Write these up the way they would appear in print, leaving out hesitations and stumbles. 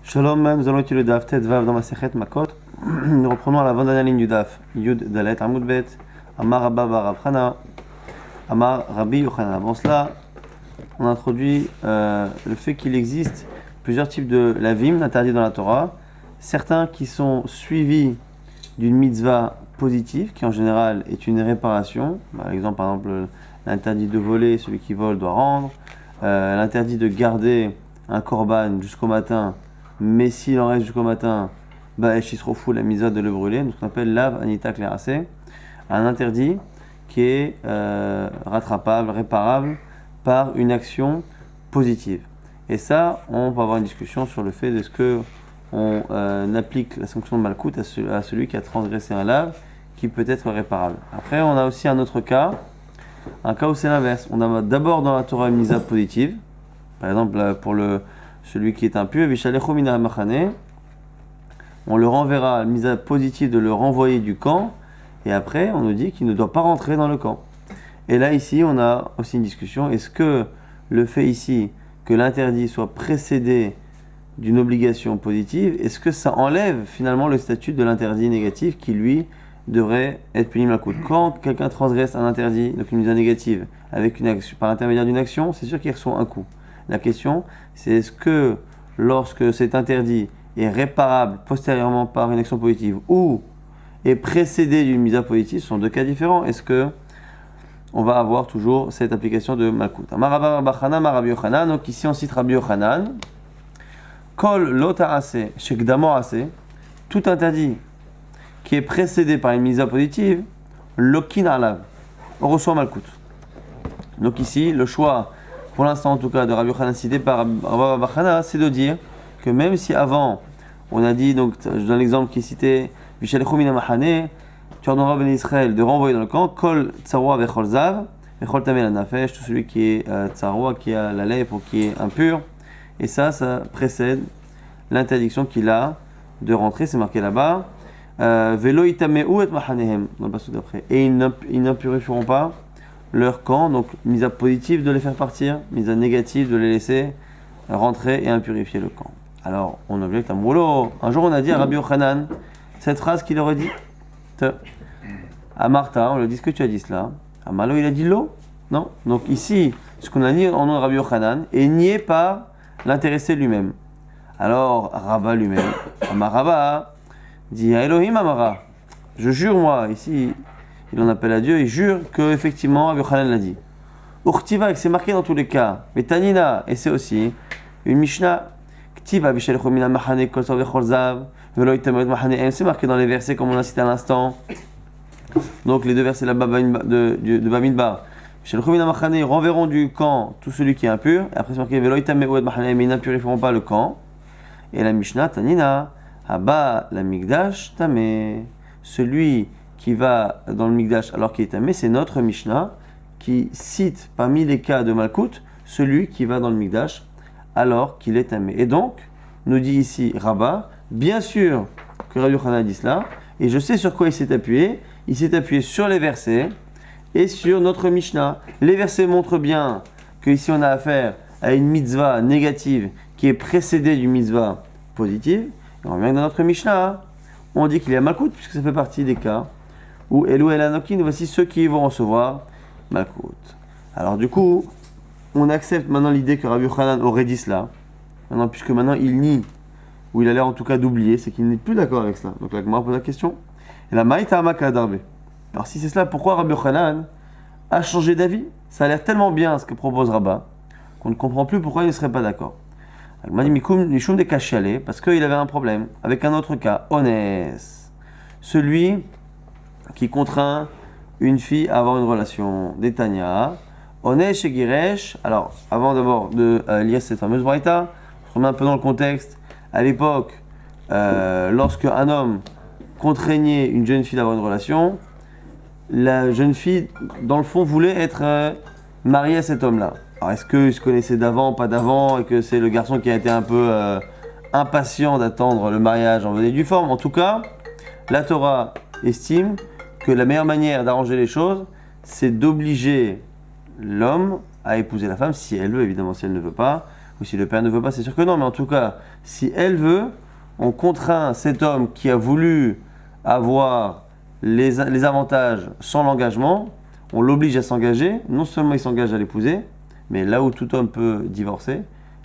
Shalom, nous allons étudier le Daf Tet Vav dans ma Sechet Makot. Nous reprenons à la 20e ligne du Daf. Yud Dalet Amud Bet, Amar Rabba Bar Rab Chana, Amar Rabbi Yochanan. Avant cela, on a introduit le fait qu'il existe plusieurs types de lavim interdits dans la Torah. Certains qui sont suivis d'une mitzvah positive, qui en général est une réparation. Par exemple, l'interdit de voler, celui qui vole doit rendre. L'interdit de garder un korban jusqu'au matin, mais s'il en reste jusqu'au matin, il se refoule la mitzvah de le brûler, donc ce qu'on appelle lav anita klerase, un interdit qui est rattrapable, réparable par une action positive. Et ça, on va avoir une discussion sur le fait de ce que on applique la sanction de malkout à celui qui a transgressé un lav qui peut être réparable. Après, on a aussi un autre cas, un cas où c'est l'inverse. On a d'abord dans la Torah une mitzvah positive, par exemple pour celui qui est impur, Vishalechu mina machane, on le renverra, la mitzvah positive de le renvoyer du camp, et après on nous dit qu'il ne doit pas rentrer dans le camp. Et là ici on a aussi une discussion, est-ce que le fait ici que l'interdit soit précédé d'une obligation positive, est-ce que ça enlève finalement le statut de l'interdit négatif qui lui devrait être puni malkout? Quand quelqu'un transgresse un interdit, donc une mitzvah négative, avec une action, par l'intermédiaire d'une action, c'est sûr qu'il reçoit un coup. La question, c'est est-ce que lorsque cet interdit est réparable postérieurement par une action positive ou est précédé d'une mitzvah positive, ce sont deux cas différents. Est-ce que on va avoir toujours cette application de malkout? Donc ici on cite Rabbi Yochanan. Kol lo ta'ase shekdamo ase, tout interdit qui est précédé par une mitzvah positive, lokin alav, on reçoit malkout. Donc ici, le choix, pour l'instant en tout cas, de Rabbi Yochanan cité par Rabbi Bar Chana, c'est de dire que même si avant, on a dit, donc je donne l'exemple qui est cité, Vishalechu mina machane, tu ordonneras au béni Israël de renvoyer dans le camp, Kol tsaroua vechol zav, vechol tamei la nafesh, tout celui qui est tsaroua, qui a la lèpre ou qui est impur. Et ça précède l'interdiction qu'il a de rentrer, c'est marqué là-bas. Velo itameu et machanehem, dans le passage d'après. Et ils n'impurifieront pas leur camp, donc mise à positive de les faire partir, mise à négative de les laisser rentrer et impurifier le camp. Alors, on objecte à Moulo. Un jour, on a dit à Rabbi Yochanan cette phrase qu'il aurait dit à Martha, on lui dit ce que tu as dit cela. À Malo, il a dit l'eau. Non. Donc ici, ce qu'on a dit en nom de Rabbi Yochanan est nié par l'intéressé lui-même. Alors, Rabba lui-même, Amaraba, dit à Elohim Amara, je jure moi, ici, il en appelle à Dieu, il jure que effectivement Rabbi Yochanan l'a dit. Urtiva, c'est marqué dans tous les cas, mais Tanina, et c'est aussi une Mishnah, Ktiva, Vishalechu mina machane kol tov vechol zav, velo itamet machanehem, c'est marqué dans les versets comme on a cité à l'instant. Donc les deux versets là-bas de Bamidbar. Vishalechu mina machane, renverront du camp tout celui qui est impur, et après c'est marqué velo itamet machanehem, ils n'impurifieront pas le camp. Et la Mishnah, Tanina, Haba la Migdash Tamé, celui qui va dans le Migdash alors qu'il est tamé, c'est notre Mishnah qui cite parmi les cas de malkout celui qui va dans le Migdash alors qu'il est tamé. Et donc, nous dit ici Rabba, bien sûr que Rabbi Yochanan a dit cela, et je sais sur quoi il s'est appuyé. Il s'est appuyé sur les versets et sur notre Mishnah. Les versets montrent bien qu'ici on a affaire à une mitzvah négative qui est précédée d'une mitzvah positive. Et on revient dans notre Mishnah, on dit qu'il y a malkout puisque ça fait partie des cas où Elou El Anokin, voici ceux qui vont recevoir malkout. Alors du coup, on accepte maintenant l'idée que Rabbi Yochanan aurait dit cela, maintenant, puisque maintenant il nie, ou il a l'air en tout cas d'oublier, c'est qu'il n'est plus d'accord avec cela. Donc la Gemara pose la question, et la Maïta Amaka Darbe. Alors si c'est cela, pourquoi Rabbi Yochanan a changé d'avis? Ça a l'air tellement bien ce que propose Rabba, qu'on ne comprend plus pourquoi il ne serait pas d'accord. Parce qu'il avait un problème avec un autre cas, Onès, celui qui contraint une fille à avoir une relation, d'Etania, Onès et Giresh. Alors, avant d'abord de lire cette fameuse braïta, on se remet un peu dans le contexte. À l'époque, lorsque un homme contraignait une jeune fille d'avoir une relation, la jeune fille, dans le fond, voulait être mariée à cet homme-là. Alors, est-ce qu'ils se connaissaient d'avant, pas d'avant, et que c'est le garçon qui a été un peu impatient d'attendre le mariage en bonne et due forme? En tout cas, la Torah estime que la meilleure manière d'arranger les choses, c'est d'obliger l'homme à épouser la femme, si elle veut, évidemment, si elle ne veut pas, Ou si le père ne veut pas, c'est sûr que non, mais en tout cas, si elle veut, on contraint cet homme qui a voulu avoir les avantages sans l'engagement, on l'oblige à s'engager. Non seulement il s'engage à l'épouser, mais là où tout homme peut divorcer,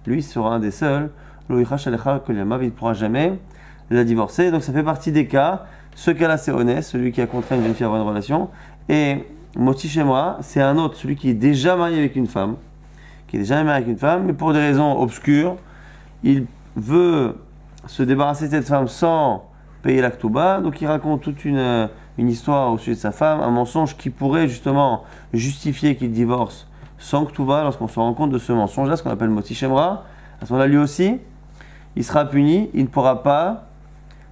lui sera un des seuls. Il ne pourra jamais la divorcer. Donc ça fait partie des cas. Ce cas-là, c'est honnête, celui qui a contraint une jeune fille à avoir une relation. Et Moti Shemra, c'est un autre, celui qui est déjà marié avec une femme. Mais pour des raisons obscures, il veut se débarrasser de cette femme sans payer la Ktouba. Donc il raconte toute une histoire au sujet de sa femme, un mensonge qui pourrait justement justifier qu'il divorce sans Ktouba. Lorsqu'on se rend compte de ce mensonge-là, ce qu'on appelle Moti Shemra, à ce moment-là, lui aussi, il sera puni, il ne pourra pas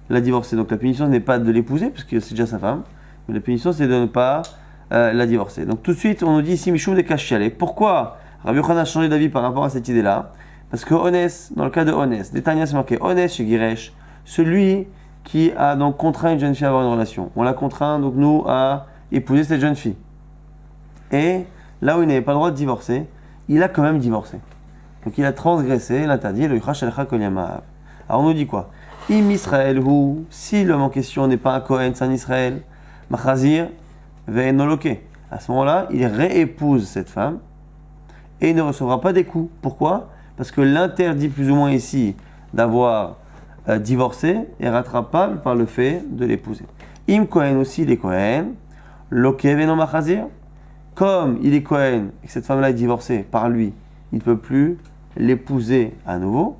la divorcer. Donc la punition ce n'est pas de l'épouser, parce que c'est déjà sa femme, mais la punition c'est de ne pas la divorcer. Donc tout de suite, on nous dit ici Mishum de Kashiale. Pourquoi Rabbi Yochanan a changé d'avis par rapport à cette idée-là? Parce que Onès, dans le cas de Onès, Détania c'est marqué Onès chez Giresh, celui qui a donc contraint une jeune fille à avoir une relation. On l'a contraint donc nous à épouser cette jeune fille. Et là où il n'avait pas le droit de divorcer, il a quand même divorcé. Donc il a transgressé l'interdit, le Yichach Shelecha Kol Yamav. Alors on nous dit quoi? Im Israël hu, si l'homme en question n'est pas un Kohen, c'est un Israël, Machazir ve'enoloke. À ce moment-là, il réépouse cette femme et il ne recevra pas des coups. Pourquoi? Parce que l'interdit plus ou moins ici d'avoir divorcé est rattrapable par le fait de l'épouser. Im Kohen aussi, il est Kohen, loke ve'no Machazir. Comme il est Kohen et que cette femme-là est divorcée par lui, il ne peut plus l'épouser à nouveau.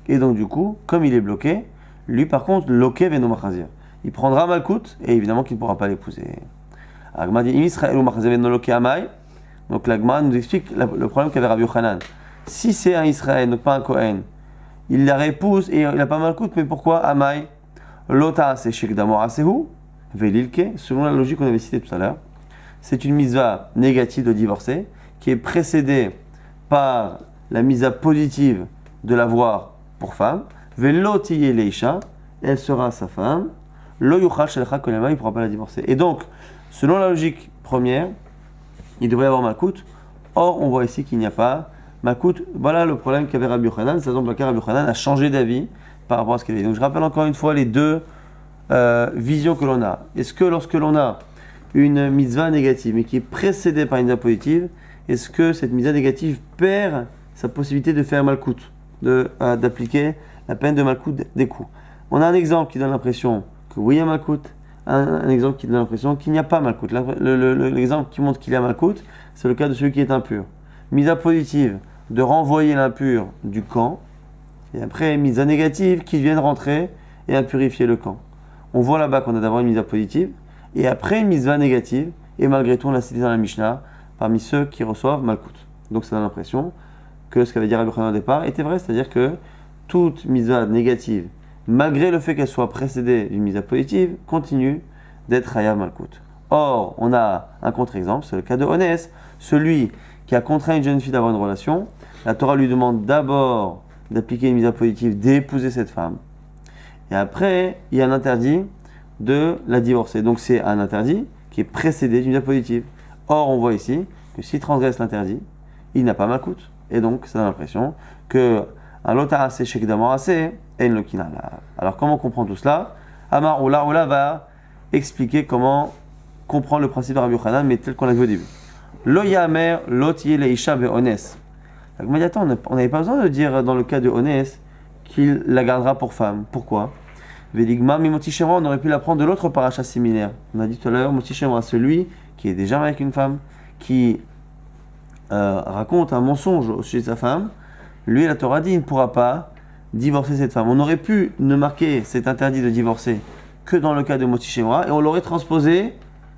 Et donc du coup, comme il est bloqué, lui par contre, loke ve'no machazir. Il prendra Malkout et évidemment qu'il ne pourra pas l'épouser. Agma dit Israël ou machazir ve'no loke amai. Donc l'Agma nous explique le problème qu'avait Rabbi Yochanan. Si c'est un Israël, donc pas un Kohen, il la réépouse et il n'a pas Malkout, mais pourquoi amai? Lota c'est shekdamor asehu ve'lilke. Selon la logique qu'on avait citée tout à l'heure, c'est une mitzvah négative de divorcer qui est précédée par la mitzvah positive de l'avoir pour femme. Velo tiye leisha, elle sera sa femme. Lo yuchal shelcha kolema, il ne pourra pas la divorcer. Et donc, selon la logique première, il devrait y avoir Malkout. Or, on voit ici qu'il n'y a pas Malkout. Voilà le problème qu'avait Rabbi Yochanan. C'est donc lequel Rabbi Yochanan a changé d'avis par rapport à ce qu'il avait dit. Donc, je rappelle encore une fois les deux visions que l'on a. Est-ce que lorsque l'on a une mitzvah négative, mais qui est précédée par une mitzvah positive, est-ce que cette mitzvah négative perd sa possibilité de faire Malkout, d'appliquer la peine de Malkout des coups? On a un exemple qui donne l'impression que oui, il y a Malkout, un exemple qui donne l'impression qu'il n'y a pas Malkout. L'exemple qui montre qu'il y a Malkout, c'est le cas de celui qui est impur. Mitzvah positive, de renvoyer l'impur du camp, et après mitzvah négative, qui viennent rentrer et impurifier le camp. On voit là-bas qu'on a d'abord une mitzvah positive, et après une mitzvah négative, et malgré tout on l'a cité dans la Mishnah, parmi ceux qui reçoivent Malkout. Donc ça donne l'impression que ce qu'avait dit Rabbi Yochanan au départ était vrai, c'est-à-dire que toute mitzvah négative, malgré le fait qu'elle soit précédée d'une mitzvah positive, continue d'être Hayav Malkout. Or, on a un contre-exemple, c'est le cas de Onès, celui qui a contraint une jeune fille d'avoir une relation. La Torah lui demande d'abord d'appliquer une mitzvah positive, d'épouser cette femme. Et après, il y a un interdit de la divorcer. Donc c'est un interdit qui est précédé d'une mitzvah positive. Or, on voit ici que s'il transgresse l'interdit, il n'a pas Malkout. Et donc, ça donne l'impression que un lota assez shekdamor assez et une lokina. Alors, comment on comprend tout cela? Amar Oula va expliquer comment comprendre le principe de Rabbi Yochanan, mais tel qu'on l'a vu au début. Lo yamer lotiye leisha be'ones. Attends, on n'avait pas besoin de dire dans le cas de Onès qu'il la gardera pour femme. Pourquoi? Veligma mi Moti Shemra, on aurait pu l'apprendre de l'autre paracha similaire. On a dit tout à l'heure, Moti Shemra, celui qui est déjà marié avec une femme, qui raconte un mensonge au sujet de sa femme, lui, la Torah dit, il ne pourra pas divorcer cette femme. On aurait pu ne marquer cet interdit de divorcer que dans le cas de Moti Shemra, et on l'aurait transposé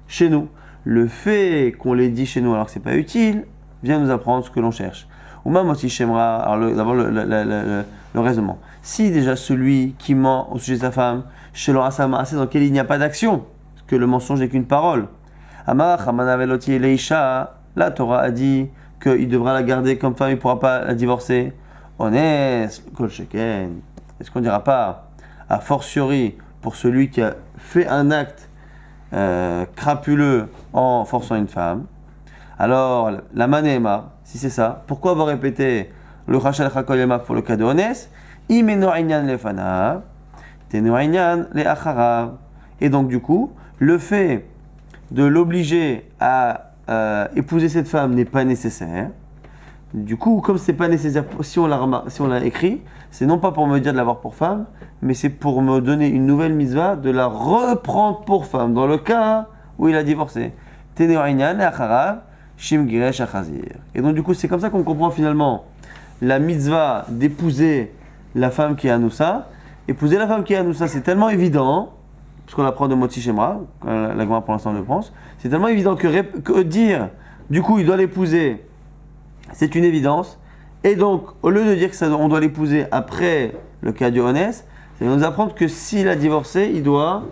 chez nous. Le fait qu'on l'ait dit chez nous alors que ce n'est pas utile, vient nous apprendre ce que l'on cherche. Ou même Moti Shemra, alors d'abord le raisonnement. Si déjà celui qui ment au sujet de sa femme, chez l'orasama assez dans lequel il n'y a pas d'action, parce que le mensonge n'est qu'une parole. Amar, Hamanaveloti Leisha, la Torah a dit qu'il devra la garder comme femme, il ne pourra pas la divorcer. Honnête, Kol Sheken. Est-ce qu'on ne dira pas, a fortiori, pour celui qui a fait un acte crapuleux en forçant une femme? Alors, la manema, si c'est ça, pourquoi avoir répété le Chachal Chakolema pour le cas de Ones, Imeno Inyan Lefanav, Teno Inyan Le Acharav. Et donc, du coup, le fait de l'obliger à épouser cette femme n'est pas nécessaire. Du coup, comme c'est pas nécessaire, si on l'a écrit, c'est non pas pour me dire de l'avoir pour femme, mais c'est pour me donner une nouvelle mitzvah de la reprendre pour femme, dans le cas où il a divorcé. Tene Inyan Le Acharav, Shim Giresh Achazir. Et donc, du coup, c'est comme ça qu'on comprend finalement la mitzvah d'épouser la femme qui est Anoussa. Épouser la femme qui est Anoussa, c'est tellement évident, puisqu'on apprend de Motzi Shemra, la Gemara pour l'instant le pense, c'est tellement évident que dire, du coup, il doit l'épouser, c'est une évidence. Et donc, au lieu de dire qu'on doit l'épouser après le cas du Honès, ça va nous apprendre que s'il a divorcé, il doit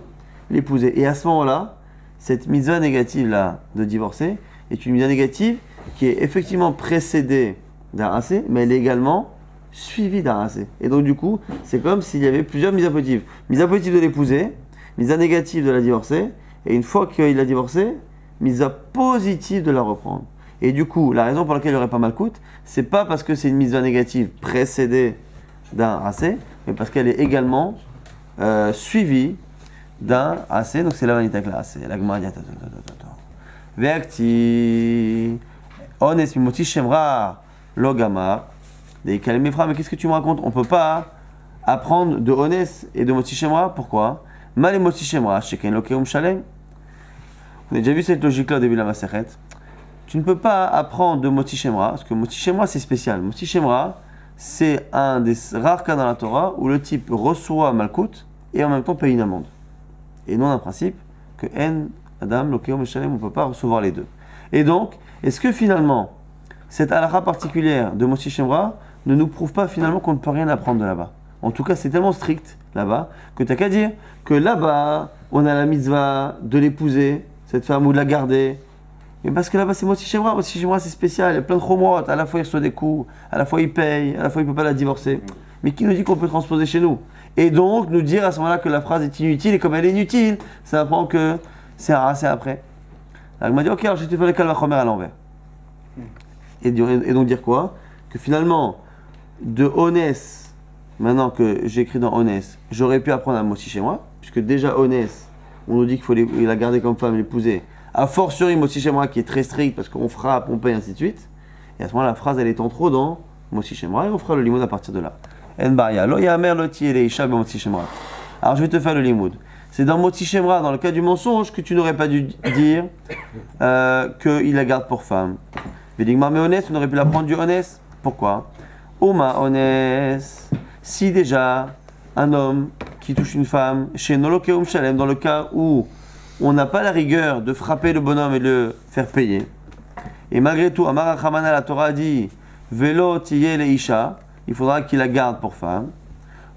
l'épouser. Et à ce moment-là, cette mitzvah négative-là de divorcer est une mitzvah négative qui est effectivement précédée d'un assez, mais elle est également suivie d'un assez. Et donc, du coup, c'est comme s'il y avait plusieurs mitzvahs positives. Mitzvah positive de l'épouser, mitzvah négative de la divorcer, et une fois qu'il a divorcé, mitzvah positive de la reprendre. Et du coup, la raison pour laquelle il n'y aurait pas malcoute, c'est pas parce que c'est une mitzvah négative précédée d'un assez, mais parce qu'elle est également suivie d'un assez. Donc c'est la vanité avec la assez. La Gemara dit Ve'akti Ones mimoti shemra lo gamar. Mais qu'est-ce que tu me racontes? On ne peut pas apprendre de Ones et de moti shemra. Pourquoi? Mal et moti shemra, sheken lokeum shalem. On a déjà vu cette logique-là au début de la Masechet. Tu ne peux pas apprendre de Moti Shemra, parce que Moti Shemra c'est spécial. Moti Shemra, c'est un des rares cas dans la Torah où le type reçoit Malkout et en même temps paye une amende. Et non un principe que En, Adam, Lokeom et Shalem, on ne peut pas recevoir les deux. Et donc, est-ce que finalement, cette halakha particulière de Moti Shemra ne nous prouve pas finalement qu'on ne peut rien apprendre de là-bas? En tout cas, c'est tellement strict là-bas que tu n'as qu'à dire que là-bas, on a la mitzvah de l'épouser, cette femme, ou de la garder. Mais parce que là-bas c'est Moti Shemra, Moti Shemra c'est spécial, il y a plein de chomrot, à la fois il reçoit des coups, à la fois il paye, à la fois il ne peut pas la divorcer. Mais qui nous dit qu'on peut transposer chez nous? Et donc nous dire à ce moment-là que la phrase est inutile, et comme elle est inutile, ça apprend que c'est un assez après. Alors il m'a dit ok, alors je vais te faire le Kalvachomer à l'envers. Et donc dire quoi? Que finalement, de Honès, maintenant que j'ai écrit dans Honès, j'aurais pu apprendre à Moti Shemra, puisque déjà Honès, on nous dit qu'il faut la garder comme femme, l'épouser. A fortiori, Moti Shemra qui est très strict parce qu'on frappe, on paye, ainsi de suite. Et à ce moment-là, la phrase elle est en trop dans Moti Shemra et on fera le limoud à partir de là. En baria, lo yamer loti ele isha be Moti Shemra. Alors je vais te faire le limoud. C'est dans Moti Shemra, dans le cas du mensonge, que tu n'aurais pas dû dire qu'il la garde pour femme. Védigma mais honnête, tu n'aurais pu la prendre du honnête. Pourquoi? Oma honnête. Si déjà un homme qui touche une femme, chez Nolokeum Shalem, dans le cas où on n'a pas la rigueur de frapper le bonhomme et de le faire payer. Et malgré tout, Amar Achamana, la Torah dit Velo tiye le isha, il faudra qu'il la garde pour femme.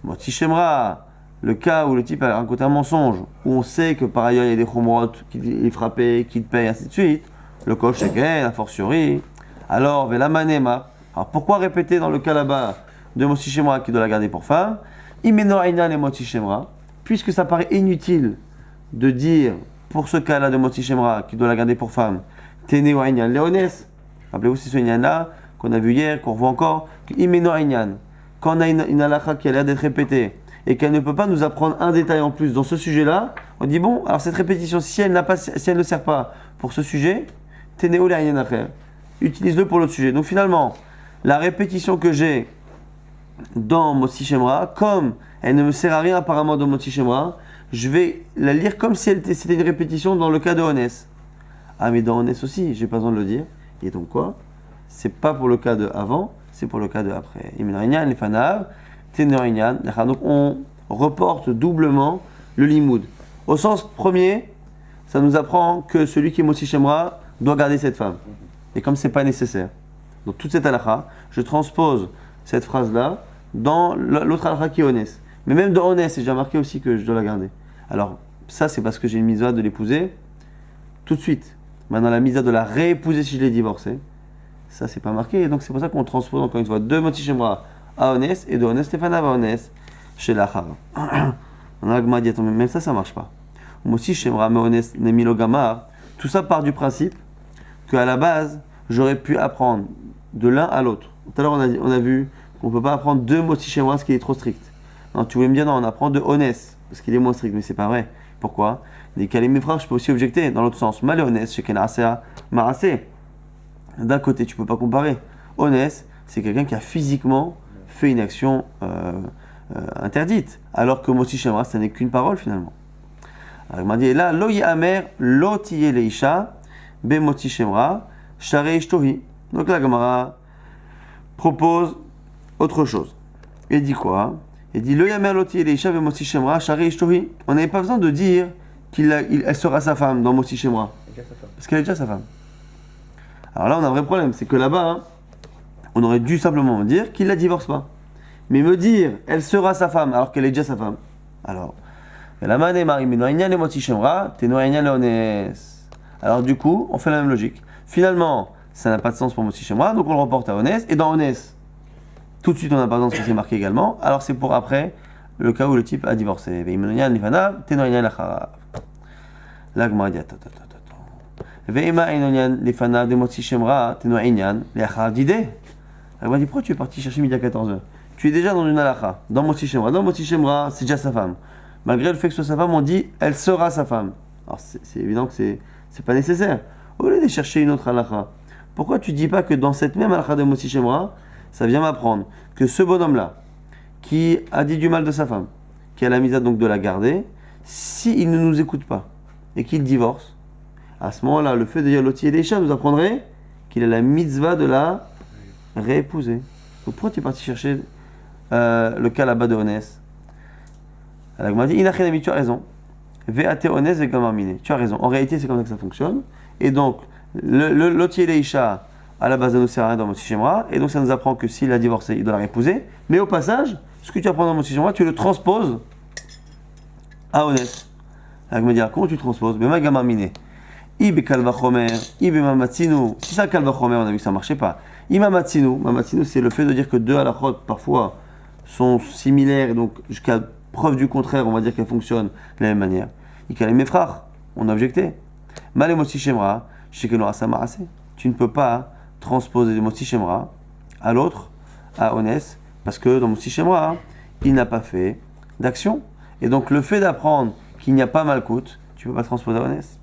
Moti Shemra, le cas où le type a raconté un mensonge, où on sait que par ailleurs il y a des chomrot qu'il frappait, qu'il paye, ainsi de suite, le coach sheken, a fortiori. Alors, Vela Manema, alors pourquoi répéter dans le cas là-bas de Moti Shemra qui doit la garder pour femme? Imeno Ainan et Moti Shemra, puisque ça paraît inutile de dire pour ce cas-là de Moti Shemra qui doit la garder pour femme, Tene ou Aïnyan Léonès. Rappelez-vous, c'est ce Aïnyan-là qu'on a vu hier, qu'on revoit encore, Imeno Aïnyan. Quand on a une halakha qui a l'air d'être répétée et qu'elle ne peut pas nous apprendre un détail en plus dans ce sujet-là, on dit bon, alors cette répétition, si elle ne sert pas pour ce sujet, Tene ou Aïnyan Acher, utilise-le pour l'autre sujet. Donc finalement, la répétition que j'ai dans Moti Shemra, comme elle ne me sert à rien apparemment dans Moti Shemra, je vais la lire comme si c'était une répétition dans le cas de Honès. Ah, mais dans Honès aussi, j'ai pas besoin de le dire. Et donc quoi? C'est pas pour le cas de avant, c'est pour le cas de après. Donc on reporte doublement le limoud. Au sens premier, ça nous apprend que celui qui est Moti Shemra doit garder cette femme. Et comme c'est pas nécessaire, donc toute cette halakha, je transpose cette phrase-là dans l'autre halakha qui est Honès. Mais même dans Honès, c'est déjà marqué aussi que je dois la garder. Alors, ça, c'est parce que j'ai une mitzvah de l'épouser tout de suite. Maintenant, la mitzvah de la réépouser si je l'ai divorcée, ça, c'est pas marqué. Et donc, c'est pour ça qu'on transpose encore une fois de Moti Shemra à Honès et de Honès Stéphanav à Honès chez l'Achar. On a Agma dit, attends, même ça marche pas. Moti Shemra à Honès Nemilo Gamar, tout ça part du principe qu'à la base, j'aurais pu apprendre de l'un à l'autre Tout à l'heure, on a vu qu'on ne peut pas apprendre deux Motzi Shemra, ce qui est trop strict. Non, tu voulais me dire, non, on apprend de Honès, parce qu'il est moins strict, mais c'est pas vrai. Pourquoi? Des Kalim Mefrach, je peux aussi objecter dans l'autre sens. Malé Honès, chez Kenasea Marasé. D'un côté, tu ne peux pas comparer. Honès, c'est quelqu'un qui a physiquement fait une action interdite, alors que Motzi Shemra, ça n'est qu'une parole finalement. Alors, il m'a dit, là, lo amer, lo tiye leisha, be Motzi Shemra, share ishtohi. Donc la Gemara propose autre chose. Il dit quoi? Il dit le yamer loti et leisha ve motzi shemra shari ishtohi. On n'avait pas besoin de dire qu'elle sera sa femme dans motzi shemra, parce qu'elle est déjà sa femme. Alors là, on a un vrai problème, c'est que là-bas, on aurait dû simplement dire qu'il la divorce pas. Mais me dire elle sera sa femme alors qu'elle est déjà sa femme. Alors, alors du coup, on fait la même logique. Finalement, ça n'a pas de sens pour motzi shemra, donc on le reporte à Honès. Et dans Honès, tout de suite, on n'a pas besoin de ce qui s'est marqué également. Alors, c'est pour après, le cas où le type a divorcé. Là, Gemara dit attends. Elle dit pourquoi tu es parti chercher midi à 14h? Tu es déjà dans une halakha, dans Motzi Shemra. Dans Motzi Shemra, c'est déjà sa femme. Malgré le fait que ce soit sa femme, on dit elle sera sa femme. Alors, c'est évident que c'est pas nécessaire. Au lieu de chercher une autre halakha, pourquoi tu dis pas que dans cette même halakha de Motzi Shemra, ça vient m'apprendre que ce bonhomme-là, qui a dit du mal de sa femme, qui a la misère donc de la garder, s'il ne nous écoute pas et qu'il divorce, à ce moment-là, le fait de dire l'oti et des chats nous apprendrait qu'il a la mitzvah de la réépouser. Donc pourquoi tu es parti chercher le cas là-bas de Honès? Elle m'a dit, Inachenami, tu as raison. Ve'ate Honès et Gamarmine. Tu as raison. En réalité, c'est comme ça que ça fonctionne. Et donc, l'oti et des chats, à la base, ça ne nous sert à rien dans Motzi Shemra, et donc ça nous apprend que s'il a divorcé, il doit la réépouser. Mais au passage, ce que tu apprends dans Motzi Shemra, tu le transposes à Honès. Elle me dit, comment tu transposes? Mais ma gamin miné. Ibe kalvachomer, ibe mamatzinu. Si ça kalvachomer, on a vu que ça ne marchait pas. Imamatzinu, mamatzinu, c'est le fait de dire que deux halakhot parfois sont similaires, et donc jusqu'à preuve du contraire, on va dire qu'elles fonctionnent de la même manière. Ikalem mefrach, on a objecté. Malé Motzi Shemra, shekeno asamarase. Tu ne peux pas transposer de Motzi Shemra à l'autre, à Honès, parce que dans Motzi Shemra, il n'a pas fait d'action. Et donc le fait d'apprendre qu'il n'y a pas Malkout, tu ne peux pas transposer à Honès.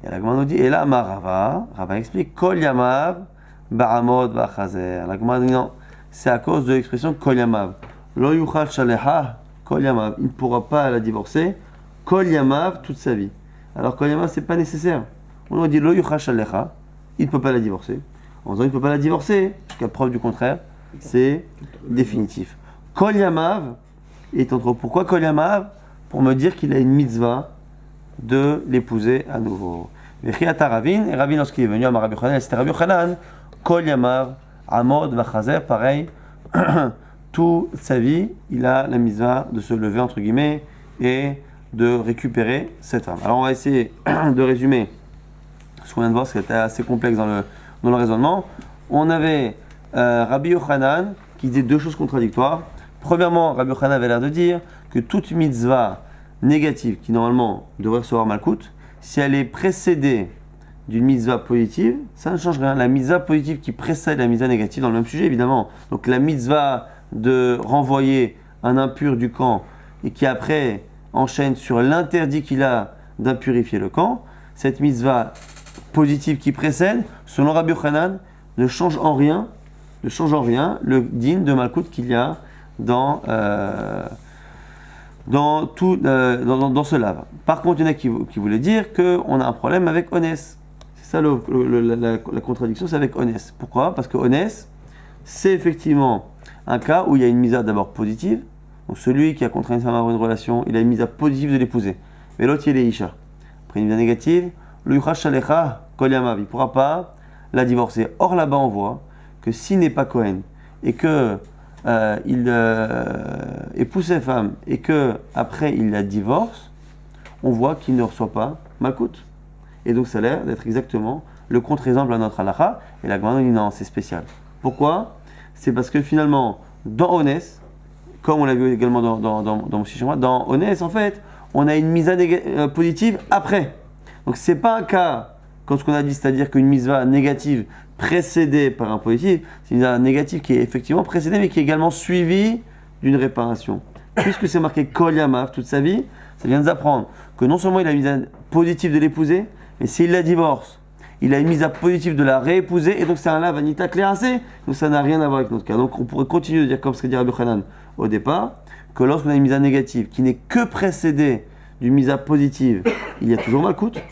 Et la Gemara nous dit, et là, Rava explique, Kol Yamav, Baramod, Bachazer. La Gemara dit non, c'est à cause de l'expression Kol Yamav. Lo Yuchal Shaleha, Kol Yamav. Il ne pourra pas la divorcer, Kol Yamav, toute sa vie. Alors Kol Yamav, ce n'est pas nécessaire. On aurait dit Lo Yuchal Shaleha, il ne peut pas la divorcer. En disant il ne peut pas la divorcer, jusqu'à preuve du contraire, c'est définitif. Kol Yamav est entre. Pourquoi Kol Yamav? Pour me dire qu'il a une mitzvah de l'épouser à nouveau. Vechiata Ravin, et Ravin, lorsqu'il est venu à Rabbi Yochanan, c'était Rabbi Yochanan, Kol Yamav, Amod, Vachazer, pareil, toute sa vie, il a la mitzvah de se lever, entre guillemets, et de récupérer cette femme. Alors on va essayer de résumer ce qu'on vient de voir, parce que c'était assez complexe dans le raisonnement. On avait Rabbi Yochanan qui disait deux choses contradictoires. Premièrement, Rabbi Yochanan avait l'air de dire que toute mitzvah négative, qui normalement devrait recevoir Malkout, si elle est précédée d'une mitzvah positive, ça ne change rien. La mitzvah positive qui précède la mitzvah négative, dans le même sujet évidemment, donc la mitzvah de renvoyer un impur du camp et qui après enchaîne sur l'interdit qu'il a d'impurifier le camp, cette mitzvah positive qui précède, selon Rabbi Yochanan, ne change en rien le din de Malkout qu'il y a dans cela. Par contre, il y en a qui voulaient dire qu'on a un problème avec Honès. C'est ça la contradiction, c'est avec Honès. Pourquoi? Parce que Honès, c'est effectivement un cas où il y a une mitzvah d'abord positive. Donc celui qui a contraint une femme à avoir une relation, il a une mitzvah positive de l'épouser. Mais l'autre, il est Isha. Après une mitzvah négative, le Yuchash Shalecha Kol Yamav, il ne pourra pas la divorcer. Or là-bas, on voit que s'il n'est pas Cohen et que il épouse sa femme et que après il la divorce, on voit qu'il ne reçoit pas Malkout. Et donc ça a l'air d'être exactement le contre-exemple à notre halakha. Et la Gemara dit non, c'est spécial. Pourquoi? C'est parce que finalement, dans Honès, comme on l'a vu également dans Motzi Shemra, dans Honès en fait, on a une mise positive après. Donc c'est pas un cas quand ce qu'on a dit, c'est-à-dire qu'une mitzvah négative précédée par un positif, c'est une mitzvah négative qui est effectivement précédée, mais qui est également suivie d'une réparation. Puisque c'est marqué Kol Yamav toute sa vie, ça vient nous apprendre que non seulement il a une mitzvah positive de l'épouser, mais s'il la divorce, il a une mitzvah positive de la réépouser, et donc c'est un lav anita clairassé, donc ça n'a rien à voir avec notre cas. Donc on pourrait continuer de dire, comme ce que dit Rabbi Yochanan au départ, que lorsqu'on a une mitzvah négative qui n'est que précédée d'une mitzvah positive, il y a toujours malkout.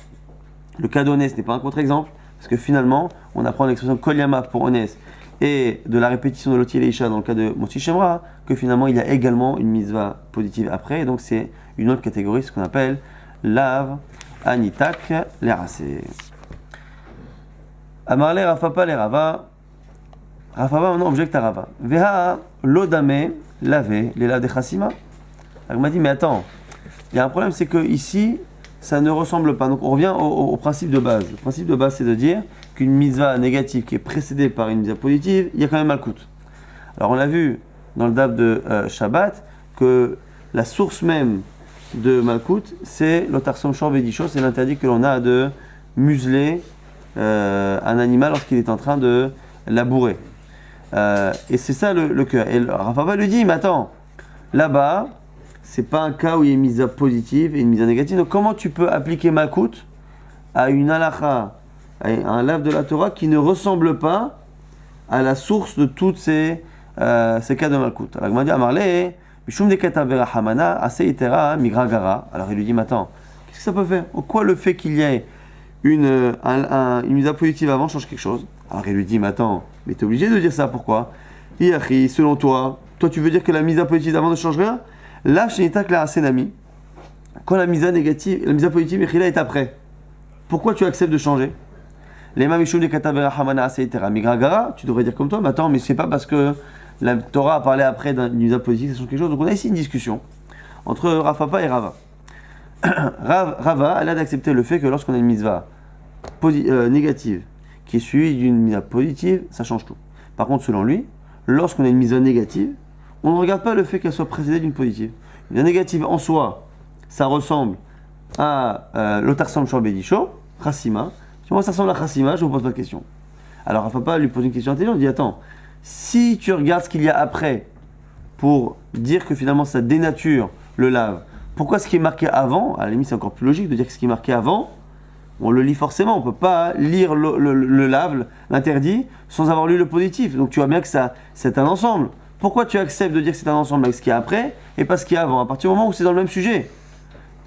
Le cas d'Onès n'est pas un contre-exemple, parce que finalement, on apprend l'expression Kol Yamav pour Onès et de la répétition de Loti et Isha dans le cas de Motzi Shemra, que finalement il y a également une mitzvah positive après, et donc c'est une autre catégorie, ce qu'on appelle Lav Anitak Lerasé. Amarle Rafapa le Rava. Rafapa maintenant objecte à Rava. Veha Lodame Lave les Lav de Chassima. Il m'a dit, mais attends, il y a un problème, c'est que ici, ça ne ressemble pas. Donc on revient au principe de base. Le principe de base, c'est de dire qu'une mitzvah négative qui est précédée par une mitzvah positive, il y a quand même malkout. Alors on l'a vu dans le dab de Shabbat que la source même de malkout, c'est l'otarsom shor vedisho, c'est l'interdit que l'on a de museler un animal lorsqu'il est en train de labourer. Et c'est ça le cœur. Et Rafava lui dit, mais attends, là-bas, c'est pas un cas où il y a une mitzvah positive et une mitzvah négative. Donc comment tu peux appliquer malkout à une halakha, à un lave de la Torah qui ne ressemble pas à la source de tous ces cas de malkout? Alors il m'a dit, Amarle, Mishum dekata verahamana, aseitera migragara. Alors il lui dit, mais attends, qu'est-ce que ça peut faire? En quoi le fait qu'il y ait une mitzvah positive avant change quelque chose? Alors il lui dit, mais attends, mais t'es obligé de dire ça, pourquoi? Iachi, selon toi tu veux dire que la mitzvah positive avant ne change rien? Là, chez Itak la Asenami, quand la mitzvah négative, la mitzvah positive est après, pourquoi tu acceptes de changer? Les mamishum de Katavera Hamana Aseitera Migragara, tu devrais dire comme toi, mais attends, mais c'est pas parce que la Torah a parlé après d'une mitzvah positive, ça change quelque chose. Donc on a ici une discussion entre Rafapa et Rava. Rava, elle a d'accepter le fait que lorsqu'on a une mitzvah négative qui est suivie d'une mitzvah positive, ça change tout. Par contre, selon lui, lorsqu'on a une mitzvah négative, on ne regarde pas le fait qu'elle soit précédée d'une positive. Une mitzvah négative en soi, ça ressemble à l'otarsam shor bedisho, chassima. Si moi ça ressemble à chassima, je ne vous pose pas de question. Alors Rafapa lui pose une question intelligente, il dit attends, si tu regardes ce qu'il y a après pour dire que finalement ça dénature le lave, pourquoi ce qui est marqué avant, à la limite c'est encore plus logique de dire que ce qui est marqué avant, on le lit forcément, on ne peut pas lire le lave, l'interdit, sans avoir lu le positif. Donc tu vois bien que ça, c'est un ensemble. Pourquoi tu acceptes de dire que c'est un ensemble avec ce qu'il y a après et pas ce qu'il y a avant, à partir du moment où c'est dans le même sujet?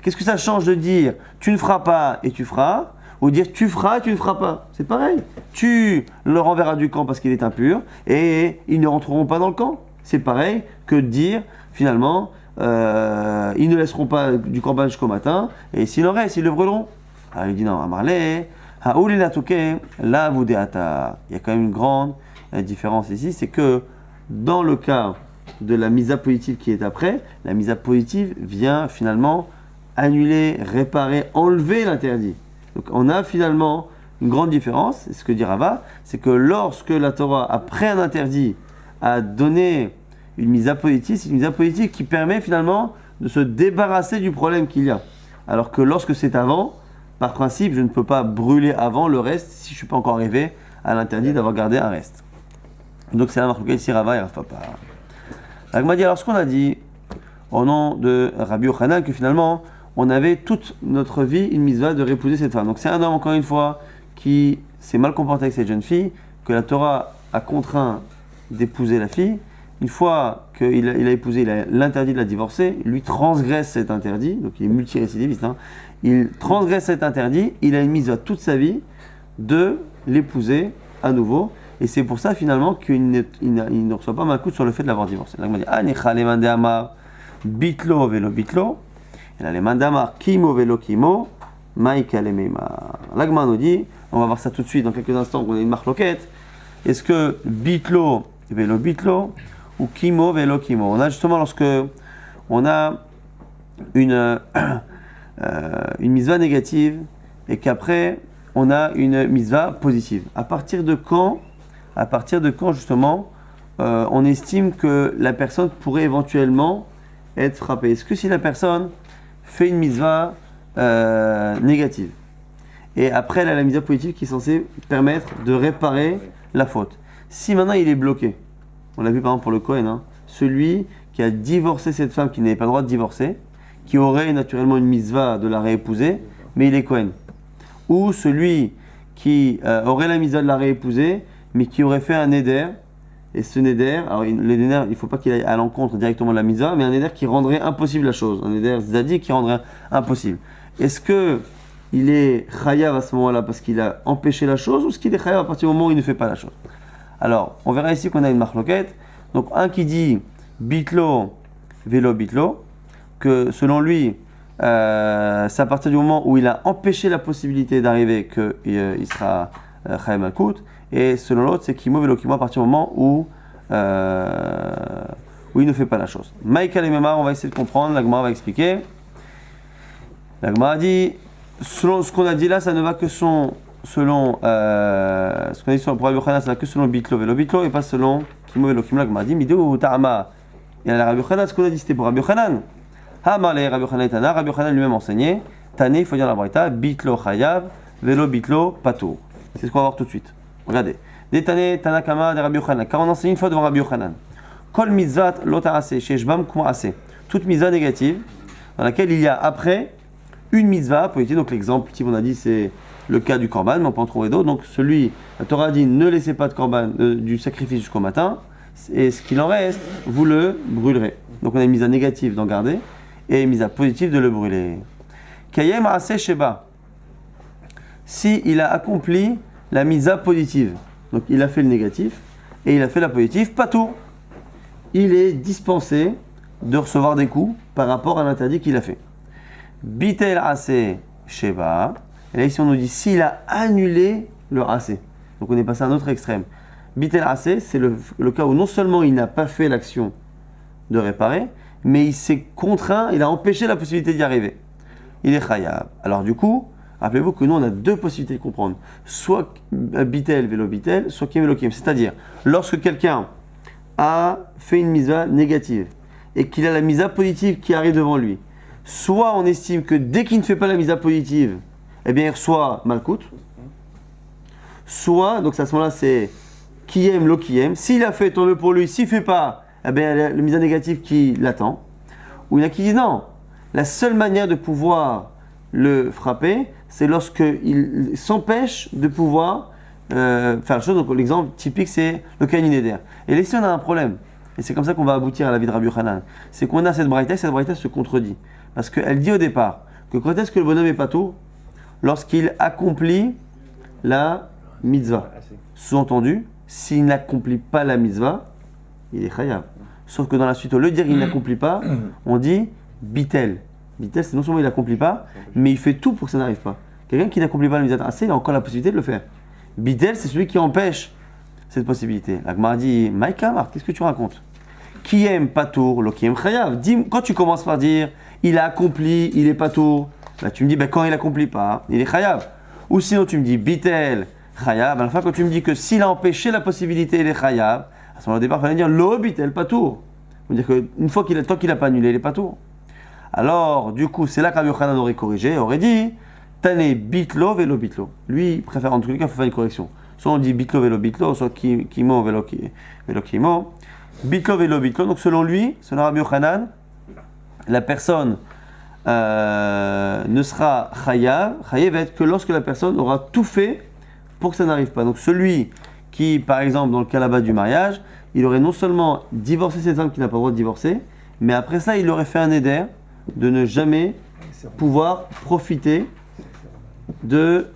Qu'est-ce que ça change de dire tu ne feras pas et tu feras, ou dire tu feras et tu ne feras pas? C'est pareil. Tu le renverras du camp parce qu'il est impur et ils ne rentreront pas dans le camp. C'est pareil que de dire finalement ils ne laisseront pas du corban jusqu'au matin et s'il en reste, ils le brûleront. Alors il dit non, Amarle, Haoulinatuke, la Voudeata. Il y a quand même une grande différence ici, c'est que dans le cas de la mitzvah positive qui est après, la mitzvah positive vient finalement annuler, réparer, enlever l'interdit. Donc on a finalement une grande différence, et ce que dit Rava, c'est que lorsque la Torah, après un interdit, a donné une mitzvah positive, c'est une mitzvah positive qui permet finalement de se débarrasser du problème qu'il y a. Alors que lorsque c'est avant, par principe, je ne peux pas brûler avant le reste si je ne suis pas encore arrivé à l'interdit d'avoir gardé un reste. Donc c'est la marque ici Rava et Rafapa. L'Agma dit alors ce qu'on a dit au nom de Rabbi Yochanan que finalement on avait toute notre vie une mitzvah de répouser cette femme. Donc c'est un homme encore une fois qui s'est mal comporté avec cette jeune fille, que la Torah a contraint d'épouser la fille. Une fois qu'il a épousé, il a l'interdit de la divorcer, lui transgresse cet interdit, donc il est multirécidiviste, il transgresse cet interdit, il a une mitzvah toute sa vie de l'épouser à nouveau. Et c'est pour ça finalement qu'il ne reçoit pas malkout sur le fait de l'avoir divorcé. Là, il m'a dit Anecha le mande amar bitlo velo bitlo. Et là, le mande amar kimo velo kimo. Maïka le meimar. L'agma nous dit, on va voir ça tout de suite dans quelques instants, qu'on a une marloquette. Est-ce que bitlo velo bitlo ou kimo velo kimo? On a justement lorsque on a une mitzvah négative et qu'après on a une mitzvah positive. À partir de quand justement on estime que la personne pourrait éventuellement être frappée? Est-ce que si la personne fait une mitzvah négative et après elle a la mitzvah positive qui est censée permettre de réparer la faute. Si maintenant il est bloqué, on l'a vu par exemple pour le Kohen, hein, celui qui a divorcé cette femme qui n'avait pas le droit de divorcer, qui aurait naturellement une mitzvah de la réépouser, mais il est Kohen. Ou celui qui aurait la mitzvah de la réépouser, mais qui aurait fait un neder, et ce neder, alors le neder, il ne faut pas qu'il aille à l'encontre directement de la mitzvah, mais un neder qui rendrait impossible la chose, un neder zadi qui rendrait impossible. Est-ce que il est chayav à ce moment-là parce qu'il a empêché la chose, ou est-ce qu'il est chayav à partir du moment où il ne fait pas la chose? Alors, on verra ici qu'on a une marloquette. Donc, un qui dit bitlo, vélo bitlo, que selon lui, c'est à partir du moment où il a empêché la possibilité d'arriver qu'il sera chayav malkout. Et selon l'autre, c'est kimo, vélo kimo à partir du moment où il ne fait pas la chose. Maïkal et Memar, on va essayer de comprendre. La Gemara va expliquer. La Gemara dit, selon ce qu'on a dit là, ça ne va que selon ce qu'on a dit sur pour Rabbi Yochanan, ça va que selon bitlo vélo bitlo et pas selon kimo vélo kimo. La Gemara dit midou ta'ama. Il y a la Rabbi Yochanan, ce qu'on a dit c'était pour Rabbi Yochanan. Hamale Rabbi Yochanan Tana, Rabbi Yochanan lui-même enseigné. Tane, il faut dire la braïta, bitlo chayav, vélo bitlo patour. C'est ce qu'on va voir tout de suite. Regardez. Détané Tanakama de Rabbi Yochanan. Car on enseigne une fois devant Rabbi Yochanan. Kol mitzvat lo ta'ase, sheshbam kuma ase. Toute mitzvah négative dans laquelle il y a après une mitzvah positive. Donc l'exemple type on a dit c'est le cas du korban, mais on peut en trouver d'autres. Donc celui, la Torah dit ne laissez pas de korban du sacrifice jusqu'au matin. Et ce qu'il en reste, vous le brûlerez. Donc on a une mitzvah négative d'en garder et une mitzvah positive de le brûler. Kayem ase sheba. Si il a accompli la mitzvah positive. Donc il a fait le négatif et il a fait la positive, pas tout. Il est dispensé de recevoir des coups par rapport à l'interdit qu'il a fait. Bitel ase sheba. Et là ici on nous dit s'il a annulé le ase. Donc on est passé à un autre extrême. Bitel ase, c'est le cas où non seulement il n'a pas fait l'action de réparer, mais il s'est contraint, il a empêché la possibilité d'y arriver. Il est chayav. Alors du coup, rappelez-vous que nous, on a deux possibilités de comprendre. Soit bitel, vélo bitel, soit kim, vélo kim. C'est-à-dire, lorsque quelqu'un a fait une mitzvah négative et qu'il a la mitzvah positive qui arrive devant lui, soit on estime que dès qu'il ne fait pas la mitzvah positive, eh bien il reçoit malkout, soit, donc à ce moment-là, c'est qui aime, lo qui aime. S'il a fait, tant mieux pour lui. S'il ne fait pas, eh bien il y a la mitzvah négative qui l'attend. Ou il y en a qui disent non, la seule manière de pouvoir le frapper, c'est lorsqu'il s'empêche de pouvoir faire la chose. Donc l'exemple typique, c'est le cas neder. Et là, ici, on a un problème. Et c'est comme ça qu'on va aboutir à la vie de Rabbi Yochanan. C'est qu'on a cette braïta se contredit. Parce qu'elle dit au départ que quand est-ce que le bonhomme est patour? Lorsqu'il accomplit la mitzvah. Sous-entendu, s'il n'accomplit pas la mitzvah, il est chayav. Sauf que dans la suite, au lieu de dire qu'il n'accomplit pas, on dit bitel. Bitel, c'est non seulement il n'accomplit pas, mais il fait tout pour que ça n'arrive pas. Quelqu'un qui n'accomplit pas la mitzvah assez, il a encore la possibilité de le faire. Bitel, c'est celui qui empêche cette possibilité. La Gemara dit, Maïkamar, qu'est-ce que tu racontes? Qui aime patour, lo qui aime chayav. Quand tu commences par dire, il a accompli, il est patour, bah, tu me dis, bah, quand il n'accomplit pas, il est chayav. Ou sinon, tu me dis, bitel, chayav. À la fin, quand tu me dis que s'il a empêché la possibilité, il est chayav, à ce moment-là, au départ, il fallait dire, lo bitel, patour. Il faut dire qu'une fois tant qu'il n'a pas annulé, il est patour. Alors, du coup, c'est là qu'Rabbi Yochanan aurait corrigé, aurait dit Tane bitlo vélo bitlo. Lui, il préfère, en tout cas, il faut faire une correction. Soit on dit bitlo vélo bitlo, soit kimo vélo kimo. Bitlo vélo bitlo. Donc, selon lui, selon Rabbi Yochanan, la personne ne sera chayav va être que lorsque la personne aura tout fait pour que ça n'arrive pas. Donc, celui qui, par exemple, dans le cas là-bas du mariage, il aurait non seulement divorcé cette femme qui n'a pas le droit de divorcer, mais après ça, il aurait fait un éder de ne jamais pouvoir profiter de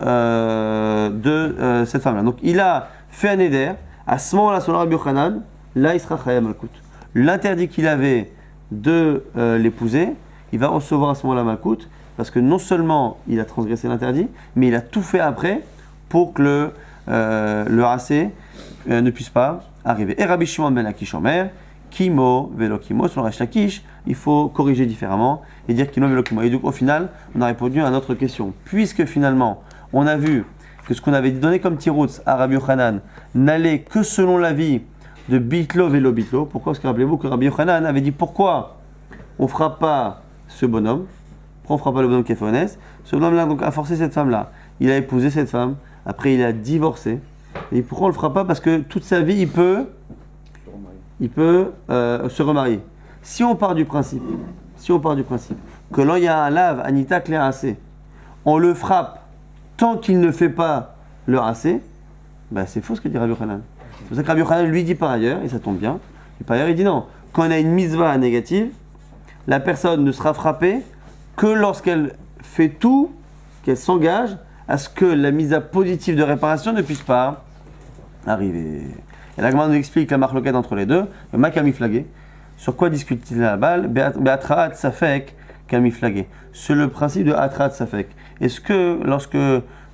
cette femme-là. Donc il a fait un éder, à ce moment-là, selon Rabbi Yochanan, là il sera chayav malkout. L'interdit qu'il avait de l'épouser, il va recevoir à ce moment-là malkout, parce que non seulement il a transgressé l'interdit, mais il a tout fait après pour que le racé ne puisse pas arriver. Et Rabbi Shimon ben Lakish Omer, Kimo, Velo Kimo, sur le Resh Lakish, il faut corriger différemment et dire Kimo, Velo Kimo. Et donc au final, on a répondu à notre question. Puisque finalement, on a vu que ce qu'on avait donné comme tiroutz à Rabbi Yochanan n'allait que selon l'avis de Bitlo, Velo Bitlo. Pourquoi? Parce que rappelez-vous que Rabbi Yochanan avait dit pourquoi on ne fera pas ce bonhomme, pourquoi on ne fera pas le bonhomme qui est fait honnête. Ce bonhomme-là donc, a forcé cette femme-là. il a épousé cette femme, après il a divorcé. Et pourquoi on ne le fera pas? Parce que toute sa vie, il peut se remarier. Si on part du principe que là il y a un lave, Anita Claire assez, on le frappe tant qu'il ne fait pas le assez, ben c'est faux ce que dit Rabbi Yochanan. C'est pour ça que Rabbi Yochanan lui dit par ailleurs, et ça tombe bien, et par ailleurs il dit non, quand on a une mitzvah négative, la personne ne sera frappée que lorsqu'elle fait tout, qu'elle s'engage à ce que la mitzvah positive de réparation ne puisse pas arriver. Et la Gemara nous explique la marloquette entre les deux, le makamiflagé. Sur quoi discute-t-il la balle? Be'atraat safek kamiflagé. C'est le principe de atraat safek. Est-ce que lorsque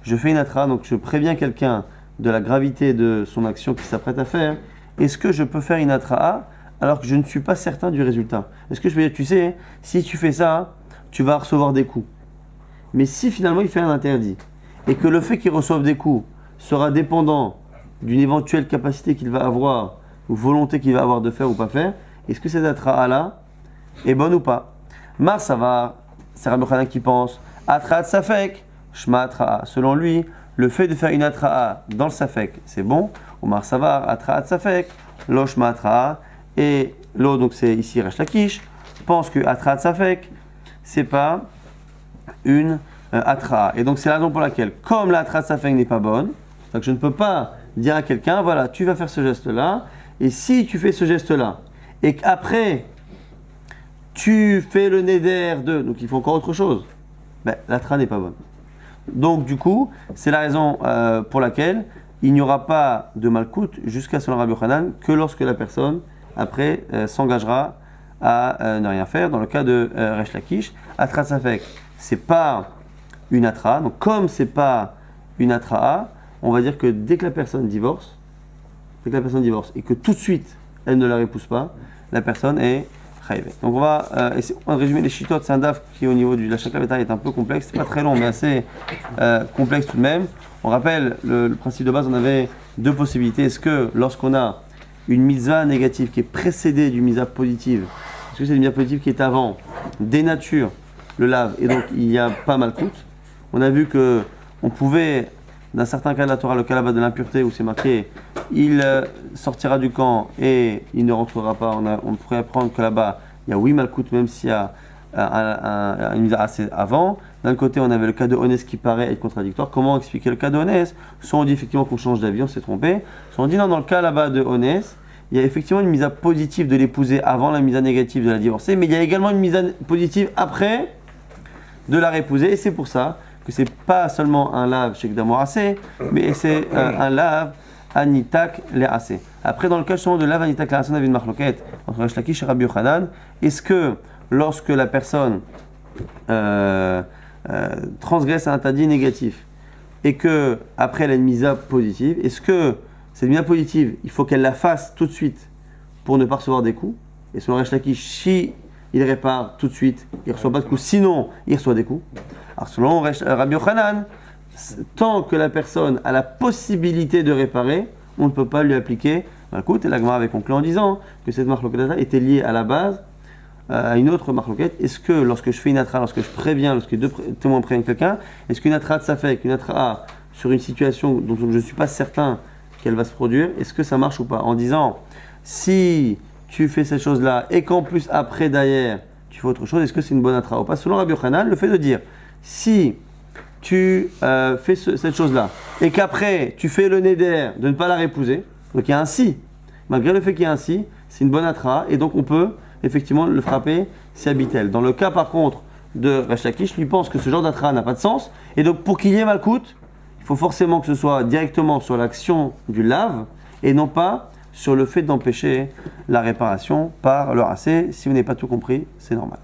je fais une atra, donc je préviens quelqu'un de la gravité de son action qu'il s'apprête à faire, est-ce que je peux faire une atraa alors que je ne suis pas certain du résultat? Est-ce que je peux dire, tu sais, si tu fais ça, tu vas recevoir des coups. Mais si finalement il fait un interdit, et que le fait qu'il reçoive des coups sera dépendant d'une éventuelle capacité qu'il va avoir, ou volonté qu'il va avoir de faire ou pas faire, est-ce que cette atraa-là est bonne ou pas? Mar Savar, c'est Rabbi Yochanan qui pense, atraa safek, shma atraa. Selon lui, le fait de faire une atraa dans le safek, c'est bon. Ou Mar Savar, atraa safek, lo shma atraa. Et l'eau, donc c'est ici Resh Lakish, pense que atraa safek, c'est pas une atraa. Et donc c'est la raison pour laquelle, comme la atraa safek n'est pas bonne, donc je ne peux pas dire à quelqu'un, voilà, tu vas faire ce geste-là, et si tu fais ce geste-là, et qu'après, tu fais le neder de, donc il faut encore autre chose, ben, l'atra n'est pas bonne. Donc du coup, c'est la raison pour laquelle il n'y aura pas de malkout jusqu'à selon Rabbi Yochanan que lorsque la personne, après, s'engagera à ne rien faire. Dans le cas de Resh Lakish, atra safek, c'est pas une atra, donc comme c'est pas une atra, on va dire que dès que la personne divorce, et que tout de suite elle ne la épouse pas, la personne est chayivé. Donc on va résumer les chitotes. C'est un daf qui au niveau du la shaklaveta est un peu complexe, c'est pas très long mais assez complexe tout de même. On rappelle le principe de base, on avait deux possibilités. Est-ce que lorsqu'on a une mitzvah négative qui est précédée d'une mitzvah positive, est-ce que c'est une mitzvah positive qui est avant, dénature le lave et donc il y a pas malkout? On a vu que on pouvait d'un certain cas de la Torah, le cas là-bas de l'impureté où c'est marqué il sortira du camp et il ne rentrera pas. On pourrait apprendre que là-bas il y a oui malkout même s'il y a une mise assez avant. D'un côté on avait le cas de Honès qui paraît être contradictoire. Comment expliquer le cas de Honès? Soit on dit effectivement qu'on change d'avis, on s'est trompé. Soit on dit non, dans le cas là-bas de Honès, il y a effectivement une mise à positive de l'épouser avant la mise à négative de la divorcer, mais il y a également une mise à positive après de la répouser et c'est pour ça que c'est pas seulement un lave chez Gdamor assez, mais c'est un lave anitak le assez. Après, dans le cas justement de lave anitak le assez, on avait une marloquette entre Resh Lakish et Rabbi Yochanan. Est-ce que lorsque la personne transgresse un interdit négatif et que après elle a une misa positive, est-ce que cette misa positive, il faut qu'elle la fasse tout de suite pour ne pas recevoir des coups? Et selon Resh Lakish, si il répare tout de suite, il ne reçoit pas de coups, sinon il reçoit des coups. Alors selon Rabbi Yochanan, tant que la personne a la possibilité de réparer, on ne peut pas lui appliquer malkout. Et la Gemara avait conclu en disant que cette marloquette était liée à la base à une autre marloquette. Est-ce que lorsque je fais une atra, lorsque je préviens, lorsque deux témoins préviennent quelqu'un, est-ce qu'une atra ça fait qu'une atra sur une situation dont je ne suis pas certain qu'elle va se produire, est-ce que ça marche ou pas? En disant si tu fais cette chose-là et qu'en plus après derrière tu fais autre chose, est-ce que c'est une bonne atra ou pas? Selon Rabbi Yochanan, le fait de dire si tu fais cette chose-là et qu'après tu fais le neder de ne pas la répouser, donc il y a un si, malgré le fait qu'il y a un si, c'est une bonne atra et donc on peut effectivement le frapper si habite-elle. Dans le cas par contre de Resh Lakish, lui pense que ce genre d'atra n'a pas de sens et donc pour qu'il y ait malkout, il faut forcément que ce soit directement sur l'action du lave et non pas sur le fait d'empêcher la réparation par le assez. Si vous n'avez pas tout compris, c'est normal.